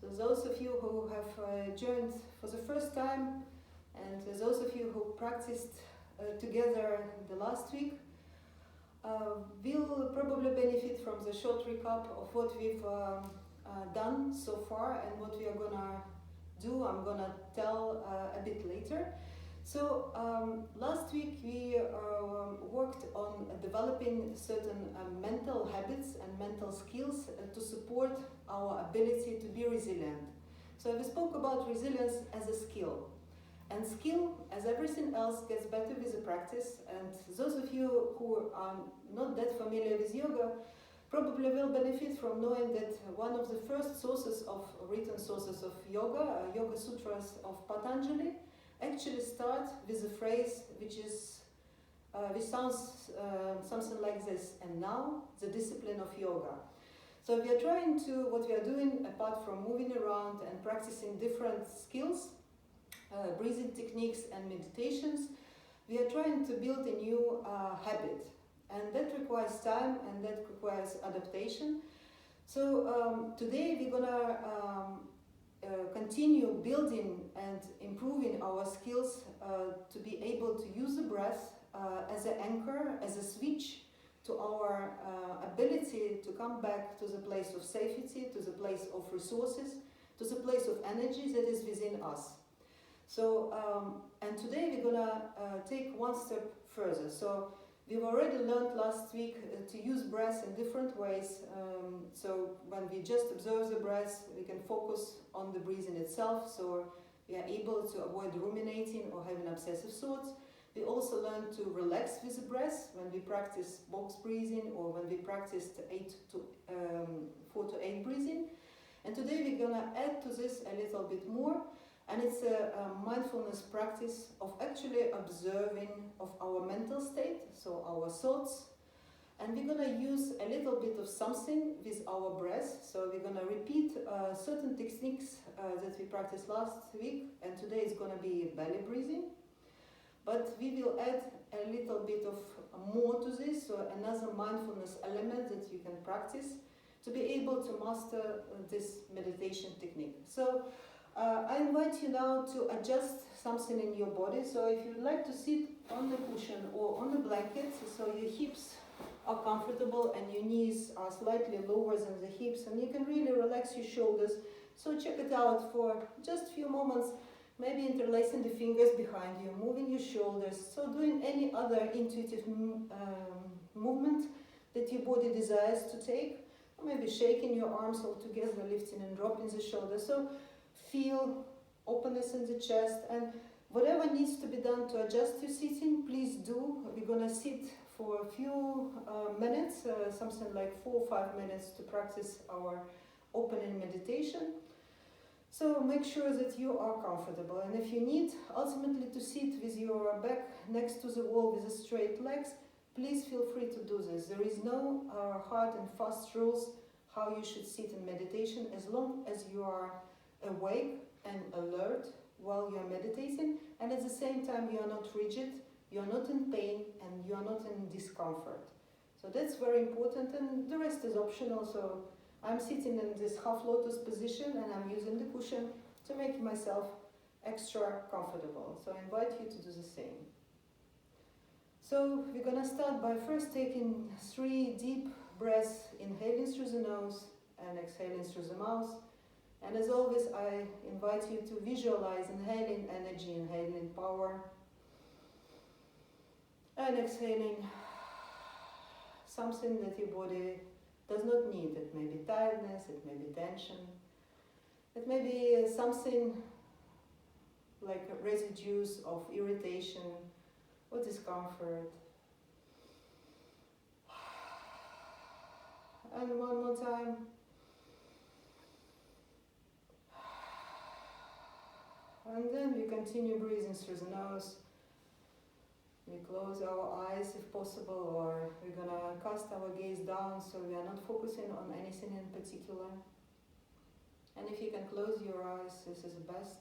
So those of you who have joined for the first time, and those of you who practiced together the last week, will probably benefit from the short recap of what we've done so far and what we are gonna do. I'm gonna tell a bit later. So last week we worked on developing certain mental habits and mental skills to support our ability to be resilient. So we spoke about resilience as a skill. And skill, as everything else, gets better with the practice. And those of you who are not that familiar with yoga probably will benefit from knowing that one of the first sources of written sources of yoga, Yoga Sutras of Patanjali, actually start with a phrase which sounds something like this: and now the discipline of yoga. So we are trying to, what we are doing, apart from moving around and practicing different skills, breathing techniques and meditations, we are trying to build a new habit, and that requires time and that requires adaptation. So today we're gonna continue building and improving our skills to be able to use the breath as an anchor, as a switch to our ability to come back to the place of safety, to the place of resources, to the place of energy that is within us. So, and today we're gonna take one step further. So we've already learned last week to use breath in different ways. So when we just observe the breath, we can focus on the breathing itself, so we are able to avoid ruminating or having obsessive thoughts. We also learn to relax with the breath when we practice box breathing or when we practice 4 to 8 breathing. And today we're gonna add to this a little bit more. And it's a mindfulness practice of actually observing of our mental state, so our thoughts. And we're gonna use a little bit of something with our breath. So we're gonna repeat certain techniques that we practiced last week, and today is gonna be belly breathing. But we will add a little bit of more to this, so another mindfulness element that you can practice to be able to master this meditation technique. So I invite you now to adjust something in your body. So if you'd like to sit on the cushion or on the blanket, so your hips are comfortable and your knees are slightly lower than the hips, and you can really relax your shoulders. So check it out for just a few moments, maybe interlacing the fingers behind you, moving your shoulders, so doing any other intuitive movement that your body desires to take, or maybe shaking your arms all together, lifting and dropping the shoulders. So feel openness in the chest, and whatever needs to be done to adjust your sitting, please do. We're gonna sit for a few minutes, something like 4 or 5 minutes to practice our opening meditation. So make sure that you are comfortable, and if you need ultimately to sit with your back next to the wall with the straight legs, please feel free to do this. There is no hard and fast rules how you should sit in meditation, as long as you are awake and alert while you are meditating, and at the same time you are not rigid, you are not in pain, and you are not in discomfort. So that's very important, and the rest is optional. So I'm sitting in this half lotus position and I'm using the cushion to make myself extra comfortable. So I invite you to do the same. So we're gonna start by first taking 3 deep breaths, inhaling through the nose and exhaling through the mouth. And as always, I invite you to visualize inhaling energy, inhaling power, and exhaling something that your body does not need. It may be tiredness, it may be tension, it may be something like residues of irritation or discomfort. And one more time. And then we continue breathing through the nose. We close our eyes if possible, or we're gonna cast our gaze down so we are not focusing on anything in particular. And if you can close your eyes, this is best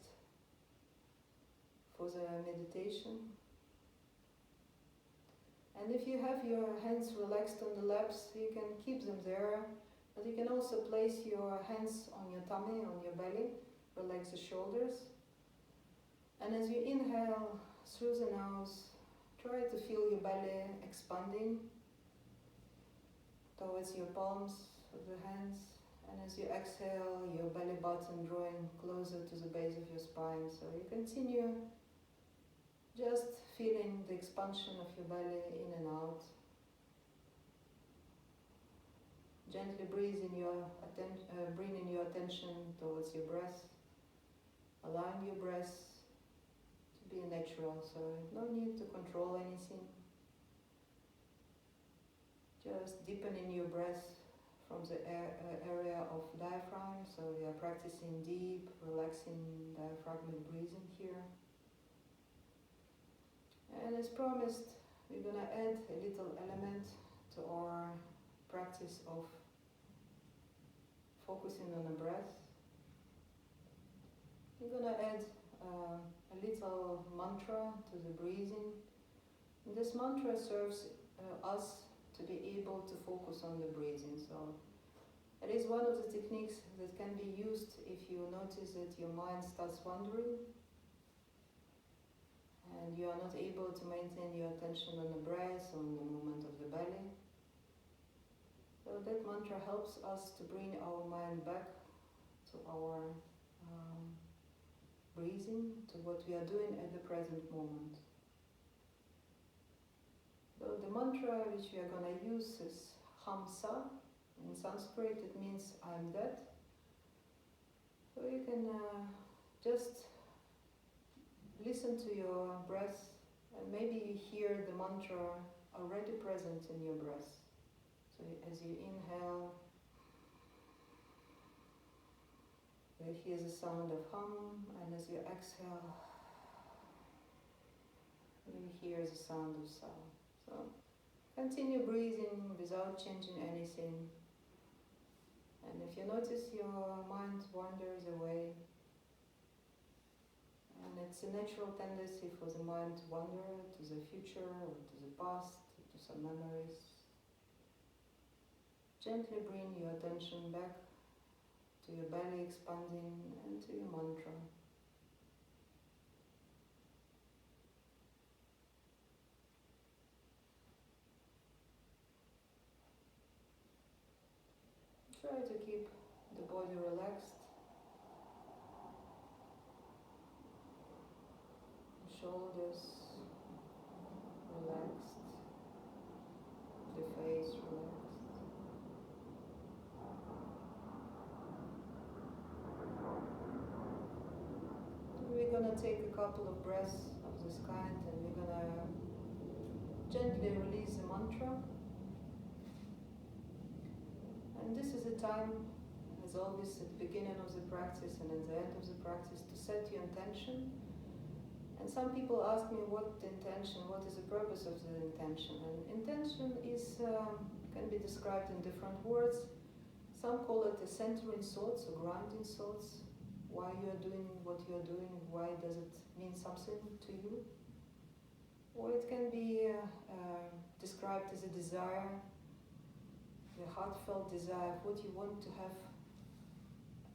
for the meditation. And if you have your hands relaxed on the laps, you can keep them there. But you can also place your hands on your tummy, on your belly, relax the shoulders. And as you inhale through the nose, try to feel your belly expanding towards your palms of the hands. And as you exhale, your belly button drawing closer to the base of your spine. So you continue just feeling the expansion of your belly in and out. Gently bringing your attention towards your breath, allowing your breath to be natural, so no need to control anything. Just deepening your breath from the area of diaphragm, so we are practicing deep, relaxing diaphragmatic breathing here. And as promised, we're going to add a little element to our practice of focusing on the breath. We're going to add a little mantra to the breathing. And this mantra serves us to be able to focus on the breathing. So it is one of the techniques that can be used if you notice that your mind starts wandering and you are not able to maintain your attention on the breath, on the movement of the belly. So that mantra helps us to bring our mind back to our breathing, to what we are doing at the present moment. So the mantra which we are going to use is Hamsa. In Sanskrit it means I am that. So you can just listen to your breath and maybe you hear the mantra already present in your breath. So as you inhale, you hear the sound of hum, and as you exhale, you hear the sound of sa. So continue breathing without changing anything. And if you notice your mind wanders away, and it's a natural tendency for the mind to wander to the future or to the past, to some memories, gently bring your attention back to your belly expanding and to your mantra. Try to keep the body relaxed, the shoulders relaxed, the face relaxed. We're going to take a couple of breaths of this kind and we're going to gently release the mantra. And this is a time, as always, at the beginning of the practice and at the end of the practice, to set your intention. And some people ask me what the intention, what is the purpose of the intention. And intention is can be described in different words. Some call it a centering thoughts or grounding thoughts. Why you are doing what you are doing, why does it mean something to you? Or it can be described as a desire, the heartfelt desire of what you want to have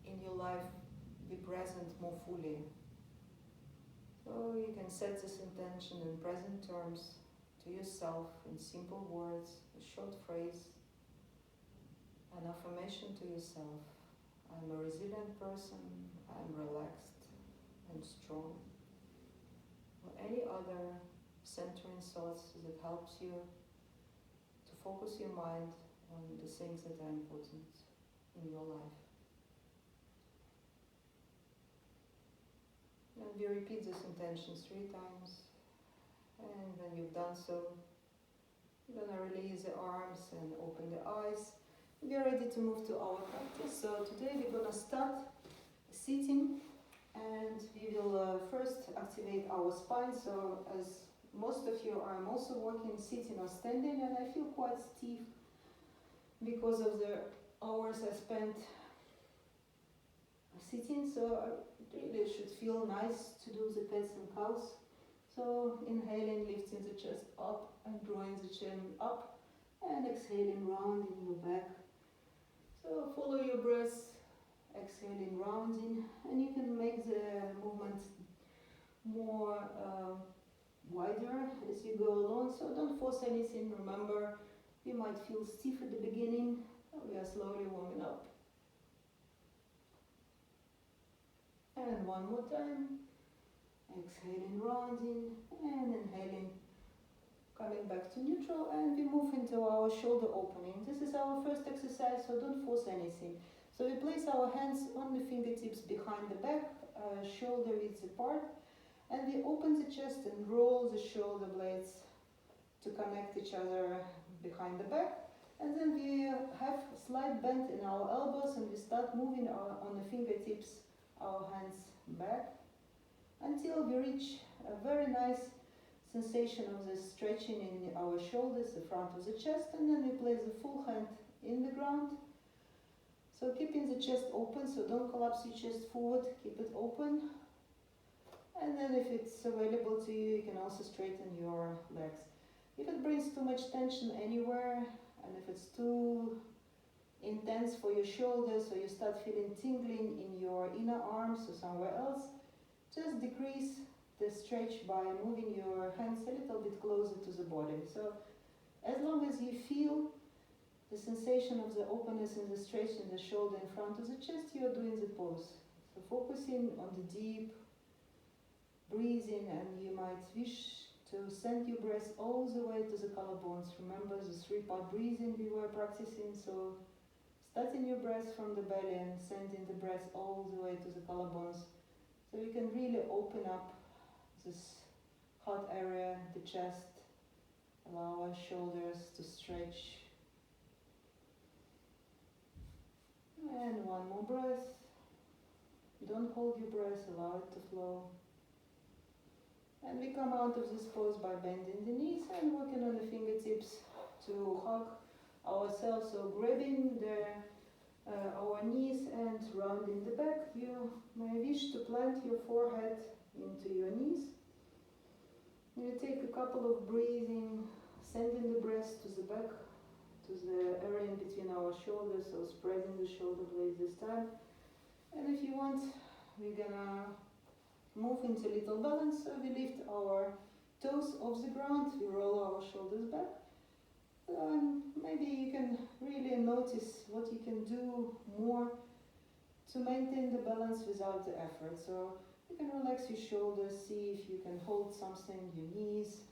in your life be present more fully. So you can set this intention in present terms to yourself in simple words, a short phrase, an affirmation to yourself. I'm a resilient person, I'm relaxed and strong. Or any other centering thoughts that helps you to focus your mind on the things that are important in your life. And you repeat this intention 3 times, and when you've done so, you're going to release the arms and open the eyes. We are ready to move to our practice. So today we're going to start sitting, and we will first activate our spine. So as most of you, I'm also working sitting or standing, and I feel quite stiff because of the hours I spent sitting. So it really should feel nice to do the cats and cows. So inhaling, lifting the chest up and drawing the chin up, and exhaling round in your back. So So follow your breath, exhaling, rounding, and you can make the movement more wider as you go along, so don't force anything. Remember, you might feel stiff at the beginning. We are slowly warming up. And one more time. Exhaling, rounding, and inhaling, coming back to neutral, and we move into our shoulder opening. This is our first exercise, so don't force anything. So we place our hands on the fingertips behind the back, shoulder width apart, and we open the chest and roll the shoulder blades to connect each other behind the back. And then we have slight bend in our elbows, and we start moving on the fingertips, our hands back, until we reach a very nice sensation of the stretching in our shoulders, the front of the chest, and then we place the full hand in the ground. So keeping the chest open, so don't collapse your chest forward, keep it open. And then if it's available to you, you can also straighten your legs. If it brings too much tension anywhere, and if it's too intense for your shoulders, or you start feeling tingling in your inner arms or somewhere else, just decrease the stretch by moving your hands a little bit closer to the body. So as long as you feel the sensation of the openness and the stretch in the shoulder in front of the chest, you are doing the pose. So focusing on the deep breathing, and you might wish to send your breath all the way to the collarbones. Remember the 3-part breathing we were practicing, so starting your breath from the belly and sending the breath all the way to the collarbones. So you can really open up this heart area, the chest, allow our shoulders to stretch. And one more breath. Don't hold your breath, allow it to flow. And we come out of this pose by bending the knees and working on the fingertips to hug ourselves. So grabbing our knees and rounding the back. You may wish to plant your forehead into your knees. You take a couple of breathing, sending the breath to the back, to the area in between our shoulders, so spreading the shoulder blades this time. And if you want, we're gonna move into little balance, so we lift our toes off the ground, we roll our shoulders back. Maybe you can really notice what you can do more to maintain the balance without the effort. So you can relax your shoulders, see if you can hold something, your knees,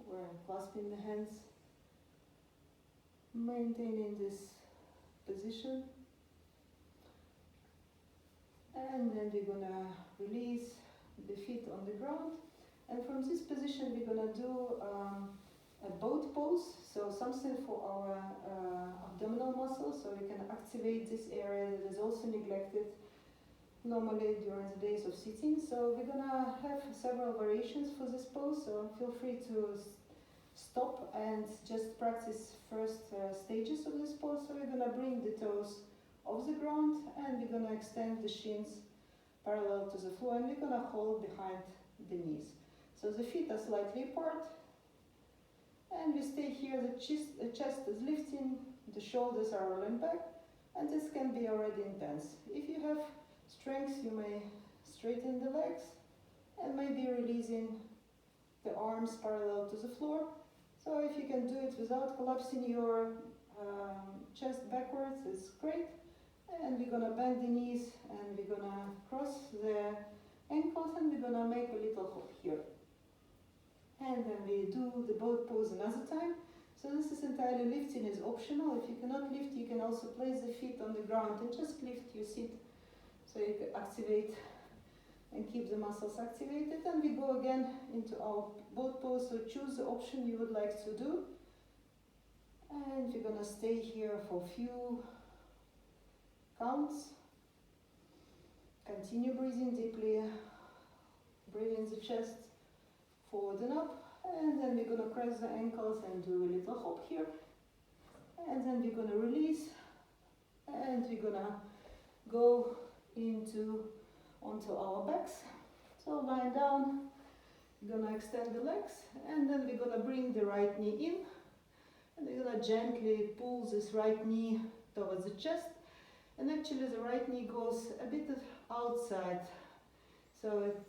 or clasping the hands. Maintaining this position. And then we're gonna release the feet on the ground. And from this position we're gonna do a boat pose, so something for our abdominal muscles, so we can activate this area that is also neglected normally during the days of sitting. So we're gonna have several variations for this pose, so feel free to stop and just practice first stages of this pose. So we're gonna bring the toes off the ground, and we're gonna extend the shins parallel to the floor, and we're gonna hold behind the knees. So the feet are slightly apart, and we stay here. The chest is lifting, the shoulders are rolling back, and this can be already intense. If you have strength, you may straighten the legs, and maybe releasing the arms parallel to the floor. So if you can do it without collapsing your chest backwards, it's great. And we're gonna bend the knees, and we're gonna cross the ankles, and we're gonna make a little hop here. And then we do the boat pose another time. So this is entirely lifting is optional. If you cannot lift, you can also place the feet on the ground and just lift your seat, so you can activate and keep the muscles activated. And we go again into our boat pose, so choose the option you would like to do. And we're gonna stay here for a few counts. Continue breathing deeply, bringing the chest forward and up, and then we're gonna press the ankles and do a little hop here, and then we're gonna release, and we're gonna go onto our backs. So lying down, we're gonna extend the legs, and then we're gonna bring the right knee in, and we're gonna gently pull this right knee towards the chest, And actually the right knee goes a bit outside, so it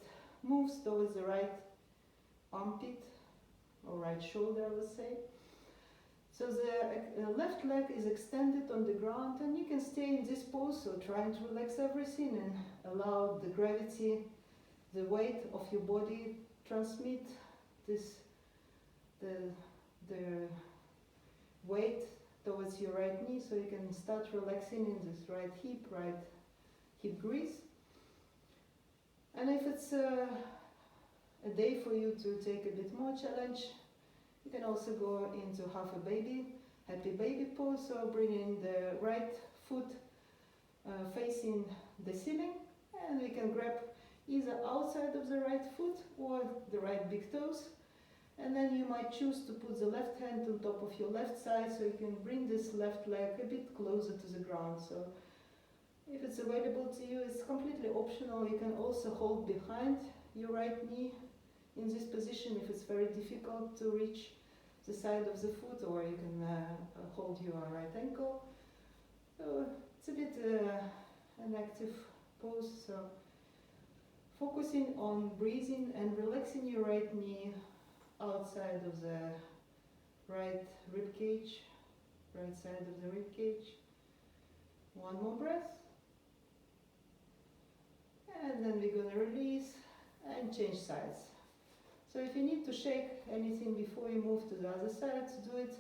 moves towards the right armpit or right shoulder, I would say. So the left leg is extended on the ground, and you can stay in this pose, so trying to relax everything and allow the gravity, the weight of your body transmit this the weight towards your right knee, so you can start relaxing in this right hip grease. And if it's a day for you to take a bit more challenge, you can also go into happy baby pose, so bringing the right foot facing the ceiling, and we can grab either outside of the right foot or the right big toes. And then you might choose to put the left hand on top of your left side, so you can bring this left leg a bit closer to the ground. So if it's available to you, it's completely optional. You can also hold behind your right knee in this position if it's very difficult to reach the side of the foot, or you can hold your right ankle. So it's a bit an active pose. So focusing on breathing and relaxing your right knee outside of the right rib cage, right side of the rib cage. One more breath. And then we're going to release and change sides. So if you need to shake anything before you move to the other side, do it.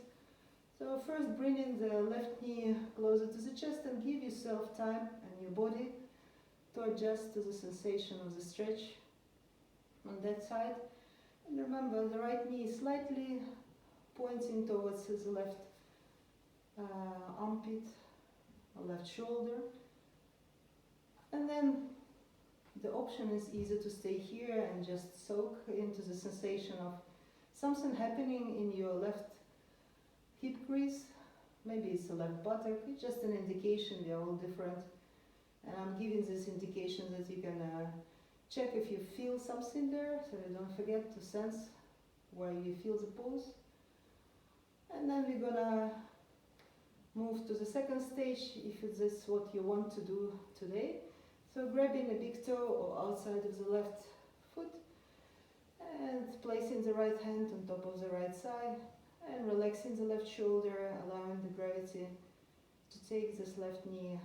So first bringing the left knee closer to the chest and give yourself time and your body to adjust to the sensation of the stretch on that side. And remember, the right knee is slightly pointing towards his left armpit or left shoulder. And then the option is either to stay here and just soak into the sensation of something happening in your left hip crease. Maybe it's the left buttock. It's just an indication. They are all different. And I'm giving this indication that you can check if you feel something there, so you don't forget to sense where you feel the pulse. And then we're gonna move to the second stage, if this is what you want to do today. So grabbing a big toe or outside of the left foot and placing the right hand on top of the right side and relaxing the left shoulder, allowing the gravity to take this left knee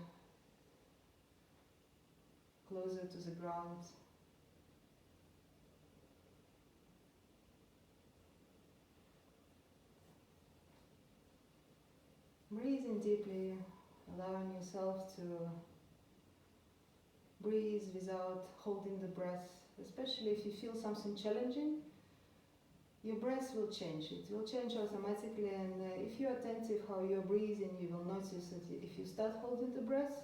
closer to the ground. Breathing deeply, allowing yourself to breathe without holding the breath, especially if you feel something challenging. Your breath will change. It will change automatically, and if you're attentive how you're breathing, you will notice that if you start holding the breath,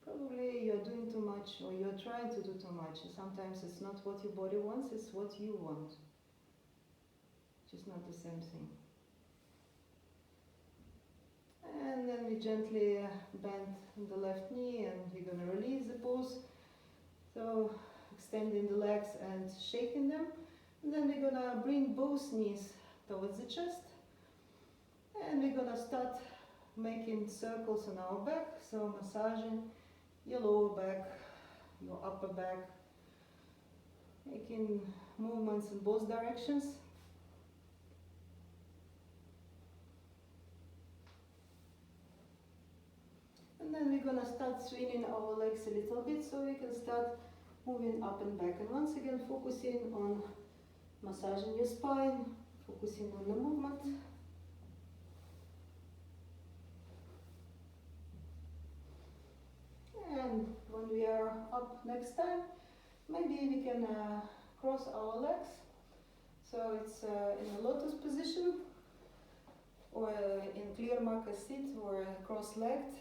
probably you're doing too much or you're trying to do too much. Sometimes it's not what your body wants, it's what you want. Just not the same thing. And then we gently bend the left knee, and we're going to release the pose. So extending the legs and shaking them. And then we're going to bring both knees towards the chest. And we're going to start making circles on our back. So massaging your lower back, your upper back. Making movements in both directions. And then we're going to start swinging our legs a little bit, so we can start moving up and back. And once again, focusing on massaging your spine, focusing on the movement. And when we are up next time, maybe we can cross our legs. So it's in a lotus position, or in clear marker sit, or cross-legged.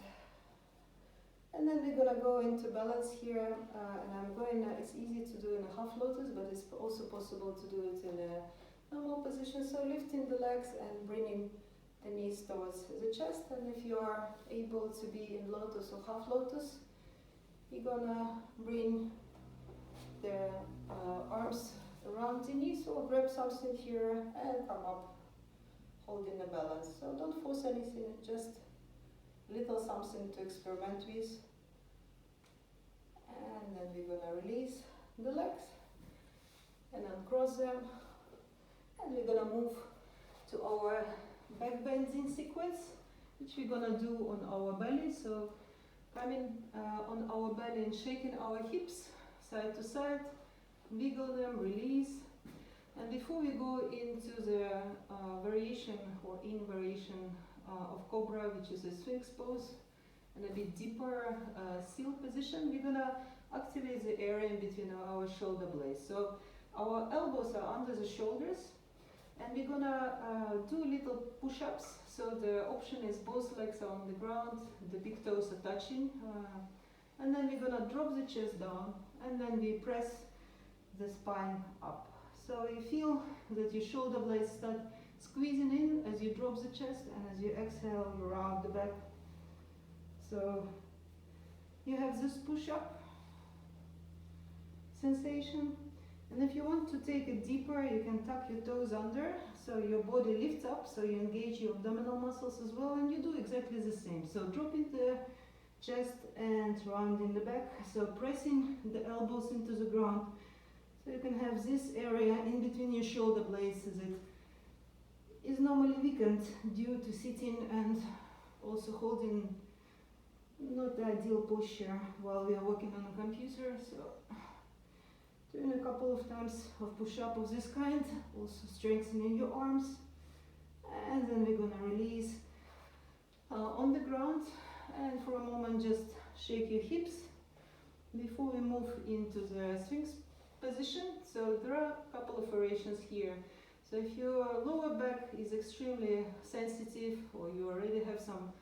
And then we're going to go into balance here, and I'm going, it's easy to do in a half lotus, but it's also possible to do it in a normal position. So lifting the legs and bringing the knees towards the chest. And if you are able to be in lotus or half lotus, you're going to bring the arms around the knees, or grab something here and come up, holding the balance. So don't force anything, just little something to experiment with. And then we're gonna release the legs and uncross them. And we're gonna move to our back bending sequence, which we're gonna do on our belly. So coming on our belly and shaking our hips side to side, wiggle them, release. And before we go into the variation or invariation of Cobra, which is a Sphinx pose, and a bit deeper seal position, we're gonna activate the area in between our shoulder blades. So our elbows are under the shoulders, and we're gonna do little push-ups. So the option is both legs are on the ground, the big toes are touching, and then we're gonna drop the chest down, and then we press the spine up. So you feel that your shoulder blades start squeezing in as you drop the chest, and as you exhale, you round the back. So you have this push-up sensation. And if you want to take it deeper, you can tuck your toes under, so your body lifts up, so you engage your abdominal muscles as well, and you do exactly the same. So dropping the chest and rounding the back, so pressing the elbows into the ground, so you can have this area in between your shoulder blades as it is normally weakened due to sitting and also holding not the ideal posture while we are working on a computer. So doing a couple of times of push-up of this kind, also strengthening your arms. And then we're gonna release on the ground, and for a moment just shake your hips before we move into the Sphinx position. So there are a couple of variations here. So if your lower back is extremely sensitive, or you already have some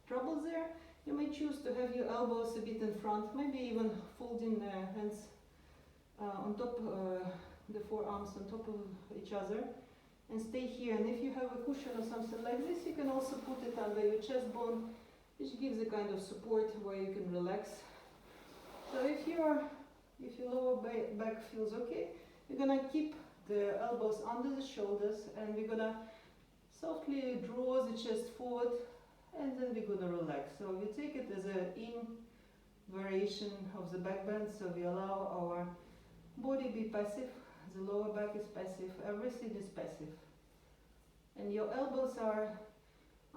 troubles there, you may choose to have your elbows a bit in front, maybe even folding the hands on top, the forearms on top of each other, and stay here. And if you have a cushion or something like this, you can also put it under your chest bone, which gives a kind of support where you can relax. So if your lower back feels okay, you're gonna keep the elbows under the shoulders, and we're gonna softly draw the chest forward, and then we're gonna relax. So we take it as an in variation of the back bend, so we allow our body be passive, the lower back is passive, everything is passive. And your elbows are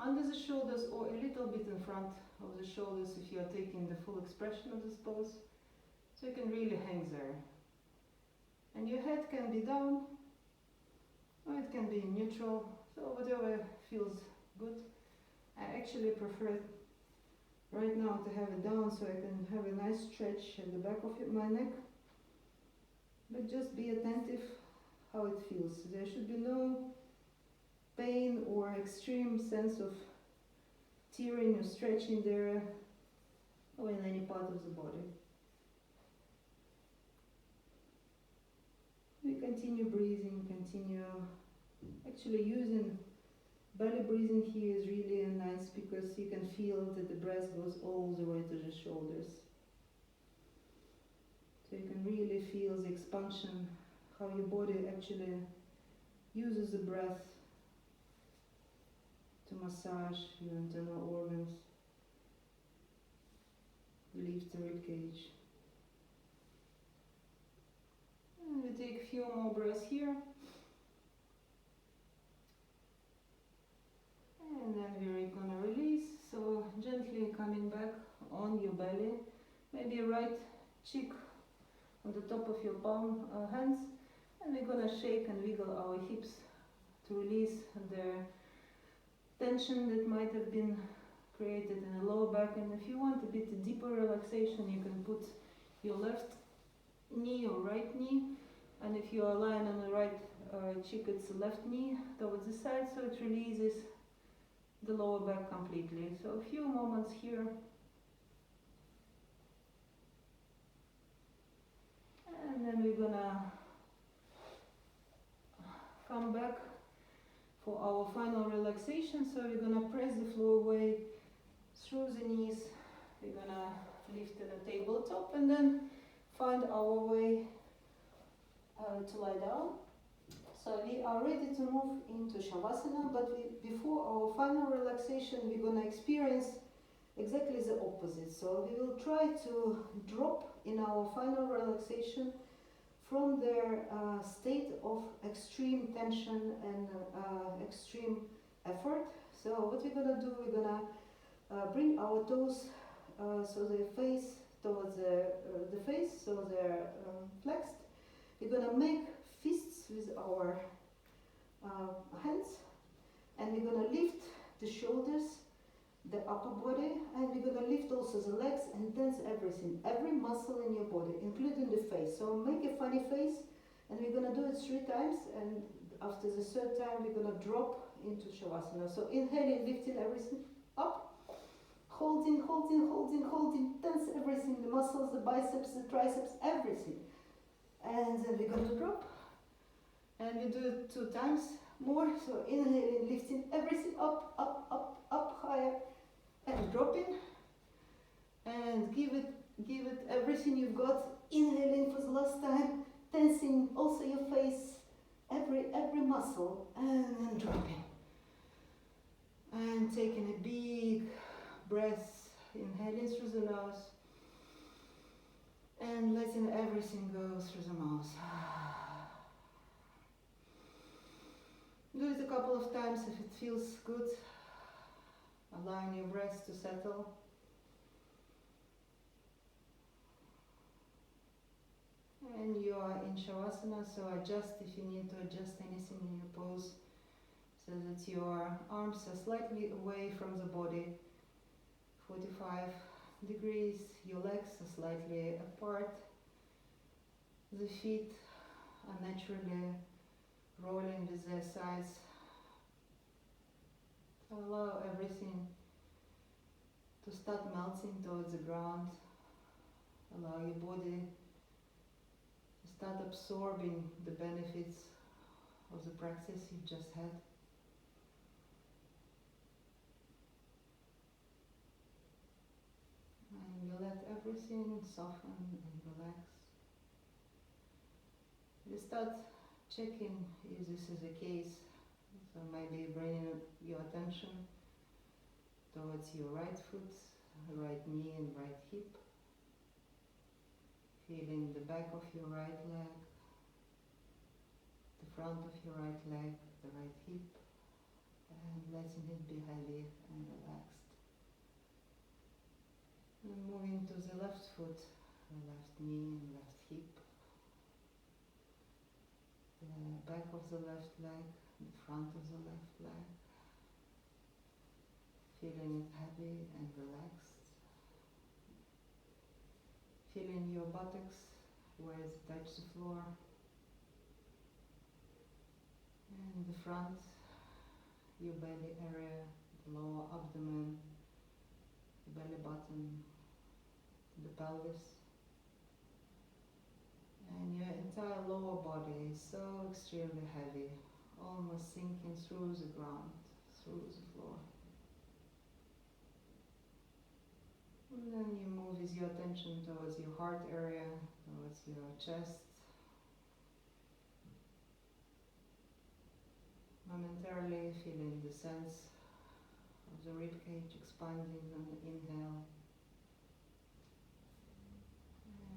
under the shoulders or a little bit in front of the shoulders if you are taking the full expression of this pose. So you can really hang there. And your head can be down, or it can be neutral, so whatever feels good. I actually prefer right now to have it down so I can have a nice stretch at the back of my neck. But just be attentive how it feels. There should be no pain or extreme sense of tearing or stretching there or in any part of the body. We continue breathing, actually using belly breathing here is really nice because you can feel that the breath goes all the way to the shoulders. So you can really feel the expansion, how your body actually uses the breath to massage your internal organs, lift the rib cage. And we take a few more breaths here. And then we're gonna release, so gently coming back on your belly, maybe right cheek on the top of your palm hands, and we're gonna shake and wiggle our hips to release the tension that might have been created in the lower back. And if you want a bit deeper relaxation, you can put your left knee or right knee, and if you are lying on the right cheek, it's the left knee towards the side, so it releases the lower back completely. So a few moments here. And then we're gonna come back for our final relaxation. So we're gonna press the floor away through the knees. We're gonna lift in a tabletop and then find our way to lie down. So we are ready to move into Shavasana, but before our final relaxation, we're gonna experience exactly the opposite. So we will try to drop in our final relaxation from their state of extreme tension and extreme effort. So what we're gonna do, we're gonna bring our toes so they face towards the face, so they're flexed. We're gonna make fists with our hands, and we're gonna lift the shoulders, the upper body, and we're gonna lift also the legs and tense everything, every muscle in your body, including the face. So make a funny face, and we're gonna do it 3 times, and after the 3rd time we're gonna drop into Shavasana. So inhaling, lifting everything up, holding, holding, holding, holding, tense everything, the muscles, the biceps, the triceps, everything. And then we're gonna drop, and we do it 2 times more. So inhaling, lifting everything up, up, up, up, higher, and dropping, and give it everything you've got. Inhaling for the last time, tensing also your face, every muscle, and then dropping, and taking a big breath, inhaling through the nose and letting everything go through the mouth. Do it a couple of times if it feels good, allowing your breath to settle. And you are in Shavasana, so adjust if you need to adjust anything in your pose, so that your arms are slightly away from the body, 45 degrees, your legs are slightly apart, the feet are naturally rolling with their sides. Allow everything to start melting towards the ground. Allow your body to start absorbing the benefits of the practice you've just had. And you let everything soften and relax. You start checking if this is the case. So maybe bringing your attention towards your right foot, right knee and right hip. Feeling the back of your right leg, the front of your right leg, the right hip, and letting it be heavy and relaxed. And moving to the left foot, the left knee and left hip, the back of the left leg, the front of the left leg, feeling it heavy and relaxed. Feeling your buttocks where it touches the floor, and the front, your belly area, the lower abdomen, the belly button, the pelvis, and your entire lower body is so extremely heavy, almost sinking through the ground, through the floor. And then you move with your attention towards your heart area, towards your chest. Momentarily feeling the sense of the ribcage expanding on the inhale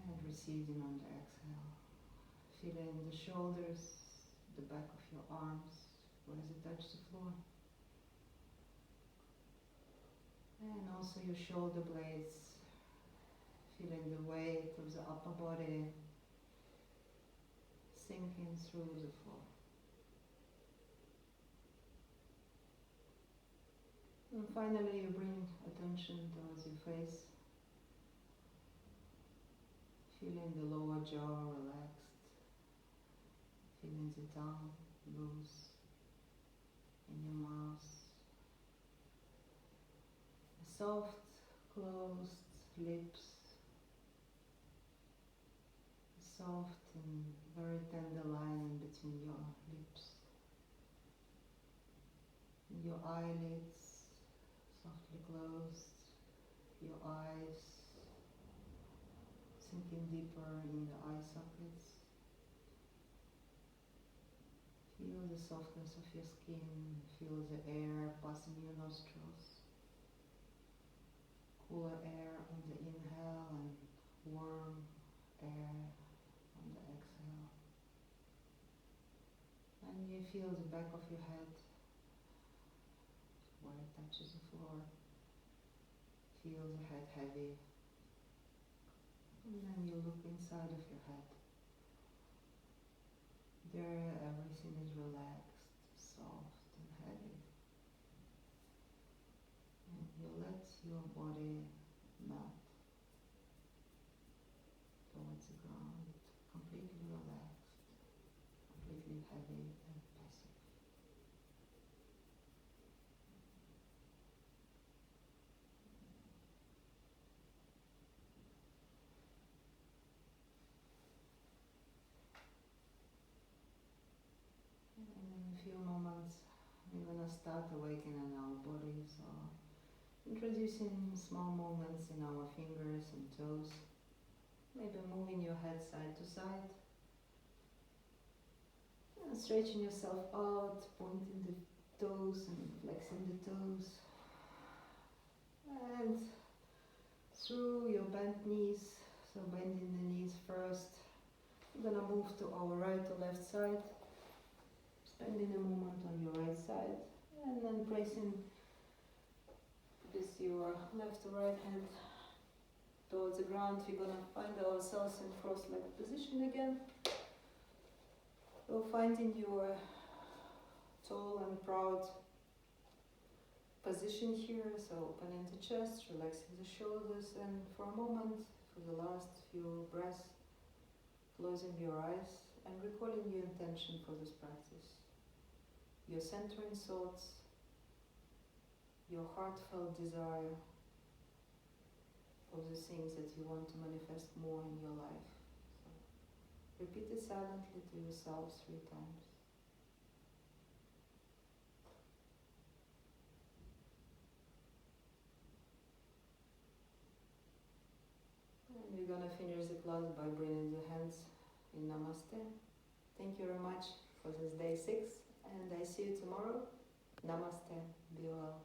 and receding on the exhale. Feeling the shoulders, the back of your arms, where they touch the floor. And also your shoulder blades, feeling the weight of the upper body sinking through the floor. And finally you bring attention towards your face, feeling the lower jaw relaxed, feeling the tongue loose in your mouth. Soft, closed lips, soft and very tender line in between your lips. Your eyelids softly closed, your eyes sinking deeper in the eye sockets. Feel the softness of your skin, feel the air passing your nostrils. cooler air on the inhale and warm air on the exhale. And you feel the back of your head where it touches the floor. Feel the head heavy. And then you look inside of your head. There everything is relaxed, soft and heavy. And you let your body melt towards the ground, completely relaxed, completely heavy and passive. And in a few moments, we're gonna start awakening our body, so introducing small movements in our fingers and toes. Maybe moving your head side to side. And stretching yourself out, pointing the toes and flexing the toes. And through your bent knees, so bending the knees first. We're gonna move to our right or left side. Spending a moment on your right side. And then pressing with your left or right hand towards the ground. We're gonna find ourselves in cross-legged position again. So finding your tall and proud position here, so opening the chest, relaxing the shoulders, and for a moment, for the last few breaths, closing your eyes and recalling your intention for this practice. Your centering thoughts, your heartfelt desire of the things that you want to manifest more in your life. So repeat it silently to yourself 3 times. And we're gonna finish the class by bringing the hands in Namaste. Thank you very much for this day 6, and I see you tomorrow. Namaste. Be well.